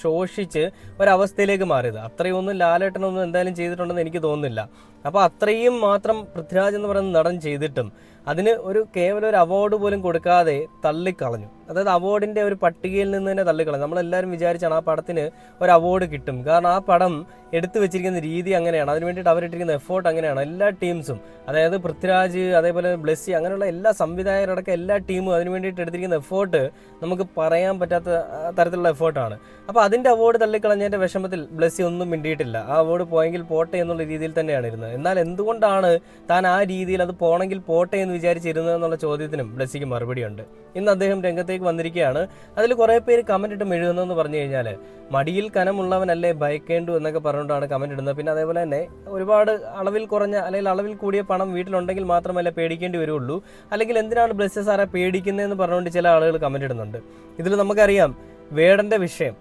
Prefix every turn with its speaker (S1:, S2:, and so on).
S1: ശോഷിച്ച് ഒരവസ്ഥയിലേക്ക് മാറിയത്. അത്രയൊന്നും ലാലേട്ടനൊന്നും എന്തായാലും ചെയ്തിട്ടുണ്ടെന്ന് എനിക്ക് തോന്നുന്നില്ല. അപ്പോൾ അത്രയും മാത്രം പൃഥ്വിരാജ് എന്ന് പറയുന്ന നടൻ ചെയ്തിട്ടും അതിന് കേവലം ഒരു അവാർഡ് പോലും കൊടുക്കാതെ തള്ളിക്കളഞ്ഞു. അതായത് അവാർഡിൻ്റെ ഒരു പട്ടികയിൽ നിന്ന് തന്നെ തള്ളിക്കളഞ്ഞു. നമ്മളെല്ലാവരും വിചാരിച്ചാണ് ആ പടത്തിന് ഒരു അവാർഡ് കിട്ടും. കാരണം ആ പടം എടുത്തു വെച്ചിരിക്കുന്ന രീതി അങ്ങനെയാണ്, അതിന് വേണ്ടിയിട്ട് അവരിട്ടിരിക്കുന്ന എഫേർട്ട് അങ്ങനെയാണ്. എല്ലാ ടീംസും, അതായത് പൃഥ്വിരാജ്, അതേപോലെ ബ്ലെസ്സി, അങ്ങനെയുള്ള എല്ലാ സംവിധായകരടക്കം എല്ലാ ടീമും അതിന് വേണ്ടിയിട്ട് എടുത്തിരിക്കുന്ന എഫേർട്ട് നമുക്ക് പറയാൻ പറ്റാത്ത തരത്തിലുള്ള എഫേർട്ടാണ്. അപ്പോൾ അതിൻ്റെ അവാർഡ് തള്ളിക്കളഞ്ഞതിൻ്റെ വിഷമത്തിൽ ബ്ലെസ്സി ഒന്നും മിണ്ടിയിട്ടില്ല. ആ അവാർഡ് പോയെങ്കിൽ പോട്ടെ എന്നുള്ള രീതിയിൽ തന്നെയാണ് ഇരുന്നത്. എന്നാൽ എന്തുകൊണ്ടാണ് താൻ ആ രീതിയിൽ അത് പോണെങ്കിൽ പോട്ടെ എന്ന് വിചാരിച്ചിരുന്നത് എന്നുള്ള ചോദ്യത്തിനും ബ്ലെസ്സിക്ക് മറുപടിയുണ്ട്. ഇന്ന് അദ്ദേഹം രംഗത്തേക്ക് വന്നിരിക്കുകയാണ്. അതിൽ കുറേ പേര് കമന്റ് ഇട്ട് മെഴുകുന്നതെന്ന് പറഞ്ഞു കഴിഞ്ഞാൽ, മടിയിൽ കനമുള്ളവനല്ലേ ഭയക്കേണ്ടു എന്നൊക്കെ പറഞ്ഞുകൊണ്ടാണ് കമന്റ് ഇടുന്നത്. പിന്നെ അതേപോലെ തന്നെ ഒരുപാട് അളവിൽ കുറഞ്ഞ അല്ലെങ്കിൽ അളവിൽ കൂടിയ പണം വീട്ടിലുണ്ടെങ്കിൽ മാത്രമല്ല പേടിക്കേണ്ടി വരുള്ളൂ, അല്ലെങ്കിൽ എന്തിനാണ് ബ്ലെസ്സി സാറെ പേടിക്കുന്നതെന്ന് പറഞ്ഞുകൊണ്ട് ചില ആളുകൾ കമന്റ് ഇടുന്നുണ്ട്. ഇതിൽ നമുക്കറിയാം വേടന്റെ വിഷയം,